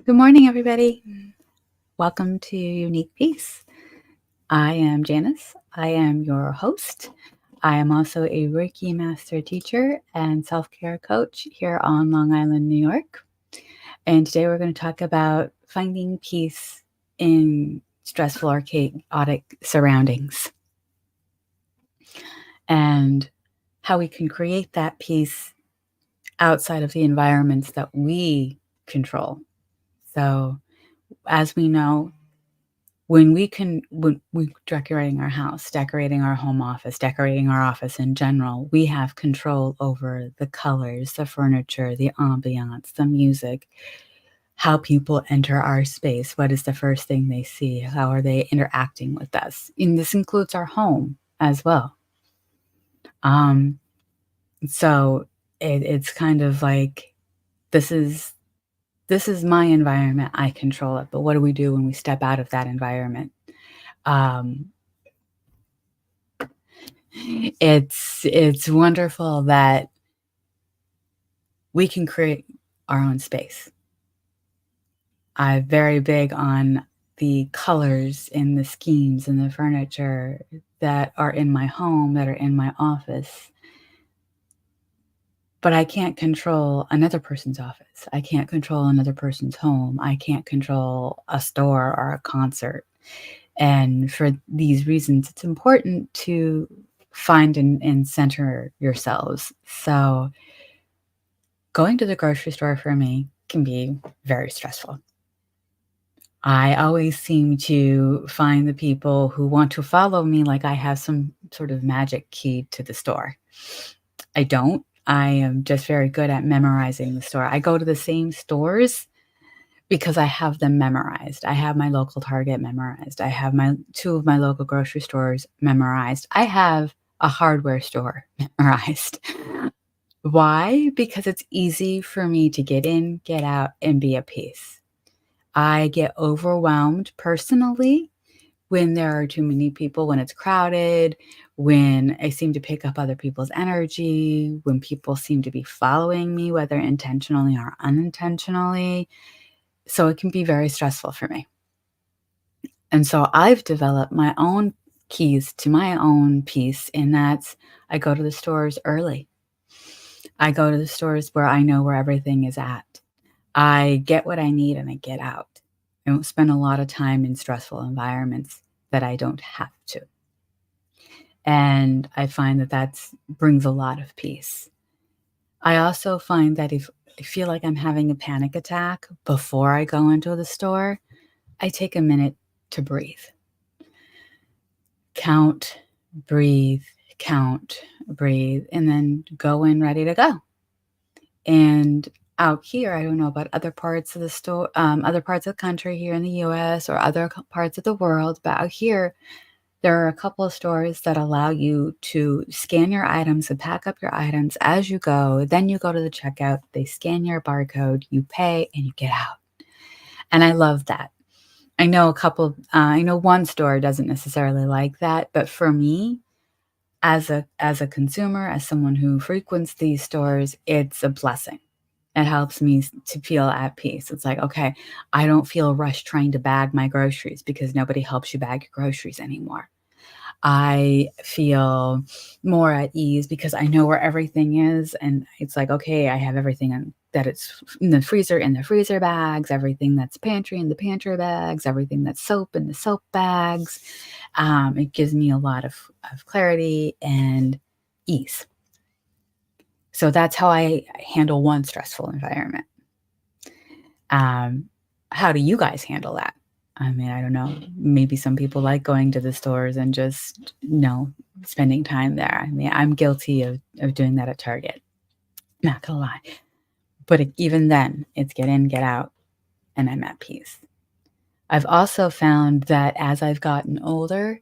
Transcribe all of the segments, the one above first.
Good morning, everybody. Welcome to Unique Peace. I am Janice. I am your host. I am also a Reiki Master Teacher and self care coach here on Long Island, New York. And today we're going to talk about finding peace in stressful or chaotic surroundings and how we can create that peace outside of the environments that we control. So, as we know, when we decorating our house, decorating our home office, decorating our office in general, we have control over the colors, the furniture, the ambiance, the music, how people enter our space. What is the first thing they see? How are they interacting with us? And this includes our home as well. Um, so it's kind of like this is my environment. I control it. But what do we do when we step out of that environment? Um, it's wonderful that we can create our own space. I'm very big on the colors and the schemes and the furniture that are in my home, that are in my office. But I can't control another person's office. I can't control another person's home. I can't control a store or a concert. And for these reasons, it's important to find and center yourselves. So going to the grocery store for me can be very stressful. I always seem to find the people who want to follow me like I have some sort of magic key to the store. I don't. I am just very good at memorizing the store. I go to the same stores because I have them memorized. I have my local Target memorized. I have my 2 of my local grocery stores memorized. I have a hardware store memorized. Why? Because it's easy for me to get in, get out, and be at peace. I get overwhelmed personally when there are too many people, when it's crowded, when I seem to pick up other people's energy, when people seem to be following me, whether intentionally or unintentionally. So it can be very stressful for me. And so I've developed my own keys to my own peace, and that's I go to the stores early. I go to the stores where I know where everything is at. I get what I need and I get out. I don't spend a lot of time in stressful environments that I don't have to. And I find that that brings a lot of peace. I also find that if I feel like I'm having a panic attack before I go into the store, I take a minute to breathe. Breathe, count, breathe, and then go in ready to go. And out here, I don't know about other parts of the store, other parts of the country here in the US or other parts of the world, but out here, there are a couple of stores that allow you to scan your items and pack up your items as you go. Then you go to the checkout, they scan your barcode, you pay, and you get out. And I love that. I know one store doesn't necessarily like that, but for me, as a consumer, as someone who frequents these stores, it's a blessing. It helps me to feel at peace. It's like, okay, I don't feel rushed trying to bag my groceries because nobody helps you bag your groceries anymore. I feel more at ease because I know where everything is, and it's like, okay, I have everything that it's in the freezer bags, everything that's pantry in the pantry bags, everything that's soap in the soap bags. It gives me a lot of clarity and ease. So that's how I handle one stressful environment. Um, how do you guys handle that? I mean, I don't know. Maybe some people like going to the stores and just, spending time there. I mean, I'm guilty of doing that at Target. Not gonna lie. But even then, it's get in, get out, and I'm at peace. I've also found that as I've gotten older,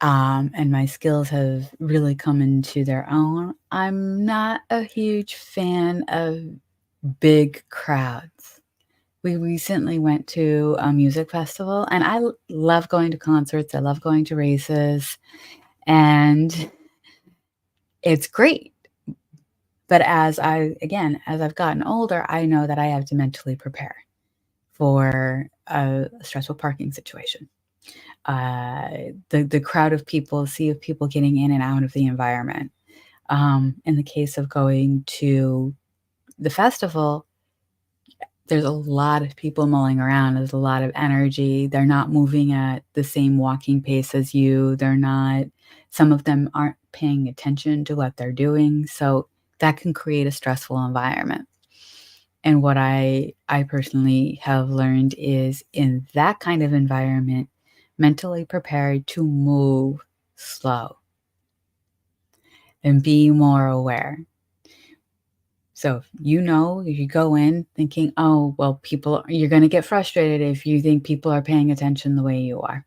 and my skills have really come into their own, I'm not a huge fan of big crowds. We recently went to a music festival, and I love going to concerts, I love going to races, and it's great. But as I've gotten older, I know that I have to mentally prepare. for a stressful parking situation. The crowd of people, sea of people getting in and out of the environment. In the case of going to the festival, there's a lot of people mulling around. There's a lot of energy. They're not moving at the same walking pace as you. Some of them aren't paying attention to what they're doing. So that can create a stressful environment. And what I personally have learned is in that kind of environment, mentally prepared to move slow and be more aware. So, if you go in thinking, "Oh, well, you're gonna get frustrated if you think people are paying attention the way you are."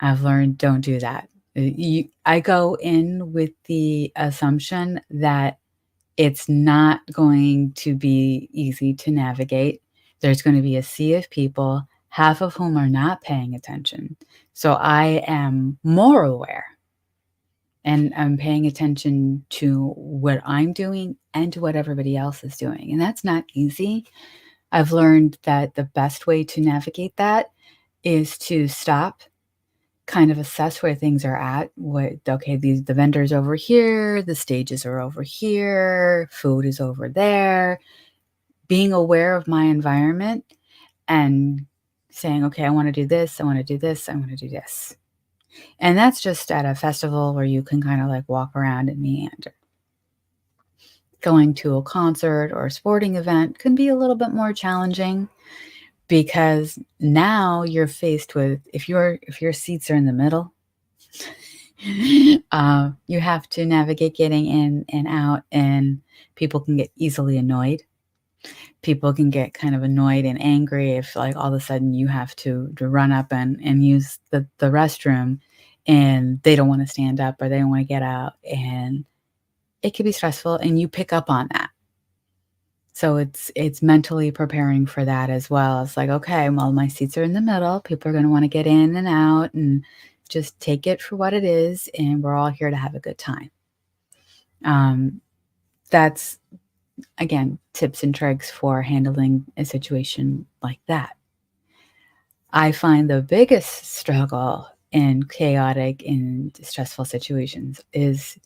I've learned don't do that. I go in with the assumption that it's not going to be easy to navigate. There's gonna be a sea of people, half of whom are not paying attention. So I am more aware, and I'm paying attention to what I'm doing and to what everybody else is doing, and that's not easy. I've learned that the best way to navigate that is to stop, kind of assess where things are at. The vendors over here, the stages are over here, food is over there. Being aware of my environment and saying, "Okay, I wanna do this, I wanna do this, I wanna do this." And that's just at a festival where you can kinda, like, walk around and meander. Going to a concert or a sporting event can be a little bit more challenging because now you're faced with if your seats are in the middle, you have to navigate getting in and out, and people can get easily annoyed. People can get kind of annoyed and angry if, like, all of a sudden you have to run up and use the restroom, and they don't wanna stand up or they don't wanna get out, and it could be stressful, and you pick up on that. So it's mentally preparing for that as well. It's like, "Okay, well, my seats are in the middle, people are gonna wanna get in and out, and just take it for what it is, and we're all here to have a good time." Um, that's, again, tips and tricks for handling a situation like that. I find the biggest struggle in chaotic and stressful situations is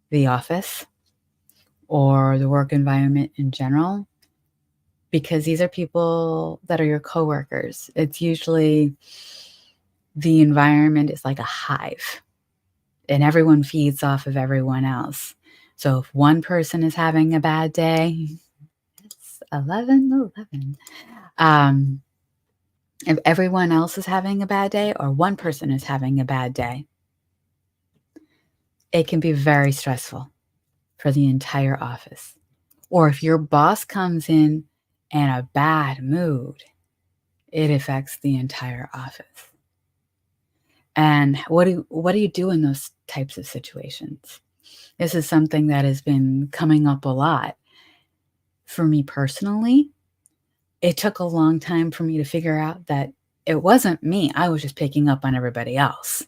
the office or the work environment in general, because these are people that are your coworkers. It's usually the environment is like a hive, and everyone feeds off of everyone else. So if one person is having a bad day, it's 11:11. Um, if everyone else is having a bad day or one person is having a bad day, it can be very stressful for the entire office. Or if your boss comes in a bad mood, it affects the entire office. And what do you do in those types of situations? This is something that has been coming up a lot. For me personally, it took a long time for me to figure out that it wasn't me, I was just picking up on everybody else.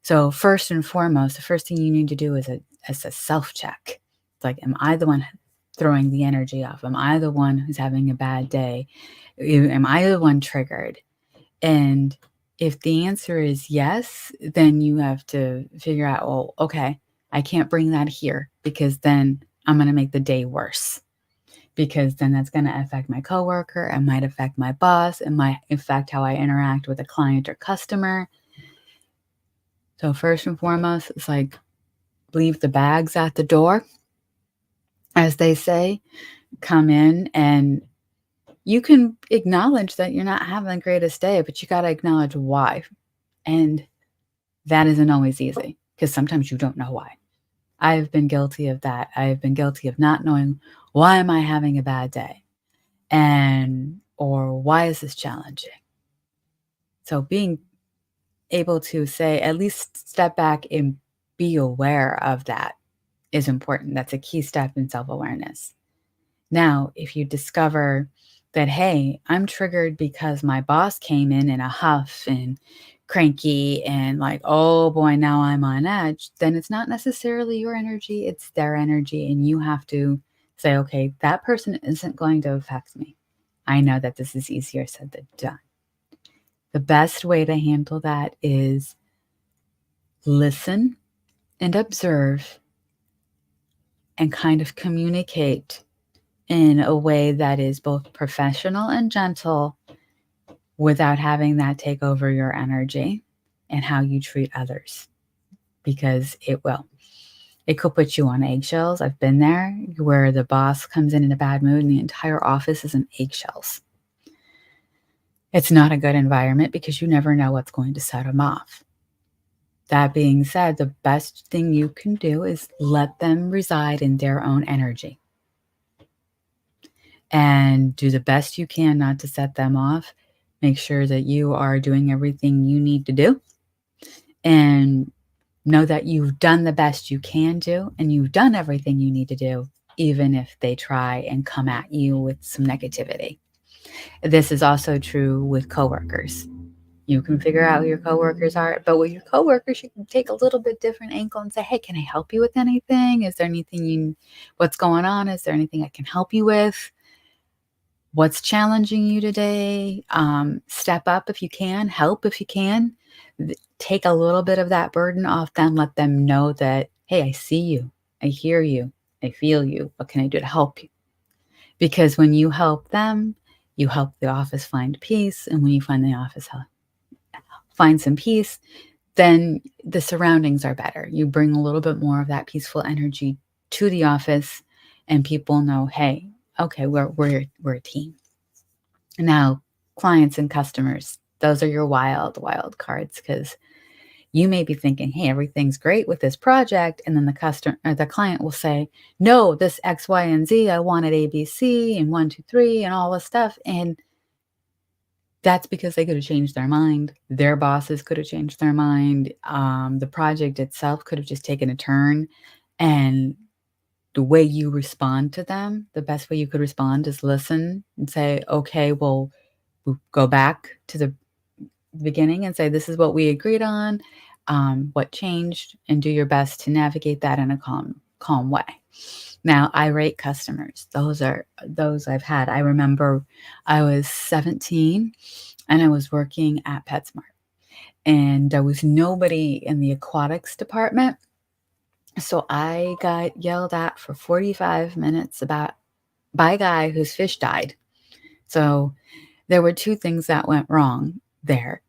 So, first and foremost, the first thing you need to do is a self-check. It's like, am I the one throwing the energy off? Am I the one who's having a bad day? Am I the one triggered? And if the answer is yes, then you have to figure out, well, okay, I can't bring that here because then I'm gonna make the day worse. Because then that's gonna affect my coworker, it might affect my boss, it might affect how I interact with a client or customer. So first and foremost, it's like leave the bags at the door, as they say. Come in and you can acknowledge that you're not having the greatest day, but you gotta acknowledge why. And that isn't always easy because sometimes you don't know why. I've been guilty of that. I've been guilty of not knowing why am I having a bad day or why is this challenging? So being able to say, at least step back and be aware of that is important. That's a key step in self awareness. Now, if you discover that, hey, I'm triggered because my boss came in a huff and cranky and like, oh boy, now I'm on edge, then it's not necessarily your energy, it's their energy. And you have to say, okay, that person isn't going to affect me. I know that this is easier said than done. The best way to handle that is listen and observe and kind of communicate in a way that is both professional and gentle without having that take over your energy and how you treat others, because it will. It could put you on eggshells. I've been there where the boss comes in a bad mood and the entire office is in eggshells. It's not a good environment because you never know what's going to set them off. That being said, the best thing you can do is let them reside in their own energy and do the best you can not to set them off. Make sure that you are doing everything you need to do, and know that you've done the best you can do and you've done everything you need to do, even if they try and come at you with some negativity. This is also true with coworkers. You can figure out who your coworkers are, but with your coworkers, you can take a little bit different angle and say, "Hey, can I help you with anything? Is there anything what's going on? Is there anything I can help you with? What's challenging you today?" Step up if you can, help if you can. Take a little bit of that burden off them. Let them know that, "Hey, I see you. I hear you. I feel you. What can I do to help you?" Because when you help them, you help the office find peace. And when you find the office find some peace, then the surroundings are better. You bring a little bit more of that peaceful energy to the office, and people know, hey, okay, we're a team. Now, clients and customers, those are your wild cards, because you may be thinking, hey, everything's great with this project, and then the customer or the client will say, no, this X, Y, and Z, I wanted A, B, C, and 1, 2, 3, and all this stuff. And that's because they could have changed their mind. Their bosses could have changed their mind. The project itself could have just taken a turn. And the way you respond to them, the best way you could respond is listen and say, okay, well, we'll go back to the beginning and say, this is what we agreed on, what changed, and do your best to navigate that in a calm way. Now, irate customers, those I've had. I remember I was 17 and I was working at PetSmart, and there was nobody in the aquatics department. So I got yelled at for 45 minutes by a guy whose fish died. So there were two things that went wrong there.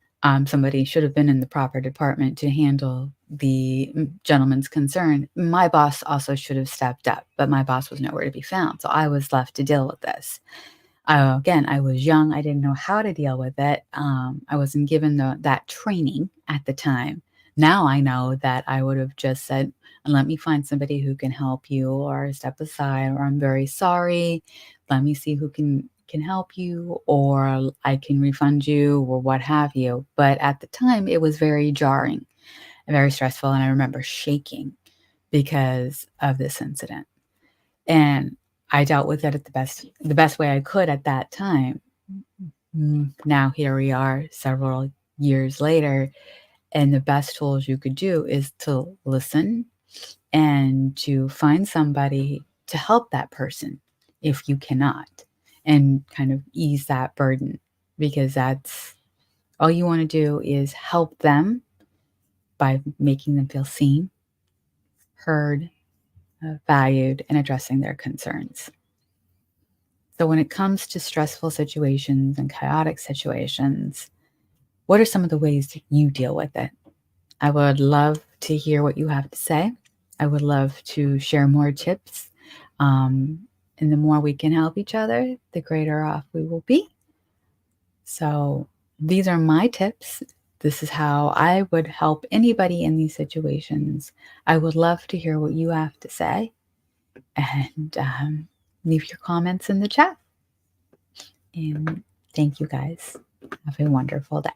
Somebody should have been in the proper department to handle the gentleman's concern. My boss also should have stepped up, but my boss was nowhere to be found. So I was left to deal with this. Again, I was young. I didn't know how to deal with it. I wasn't given that training at the time. Now I know that I would have just said, let me find somebody who can help you, or step aside, or I'm very sorry. Let me see who can help you, or I can refund you, or what have you. But at the time, it was very jarring and very stressful. And I remember shaking because of this incident. And I dealt with it the best way I could at that time. Now here we are several years later, and the best tools you could do is to listen and to find somebody to help that person if you cannot, and kind of ease that burden, because that's all you want to do is help them by making them feel seen, heard, valued, and addressing their concerns. So when it comes to stressful situations and chaotic situations, what are some of the ways that you deal with it? I would love to hear what you have to say. I would love to share more tips. And the more we can help each other, the greater off we will be. So these are my tips. This is how I would help anybody in these situations. I would love to hear what you have to say, and leave your comments in the chat. And thank you guys. Have a wonderful day.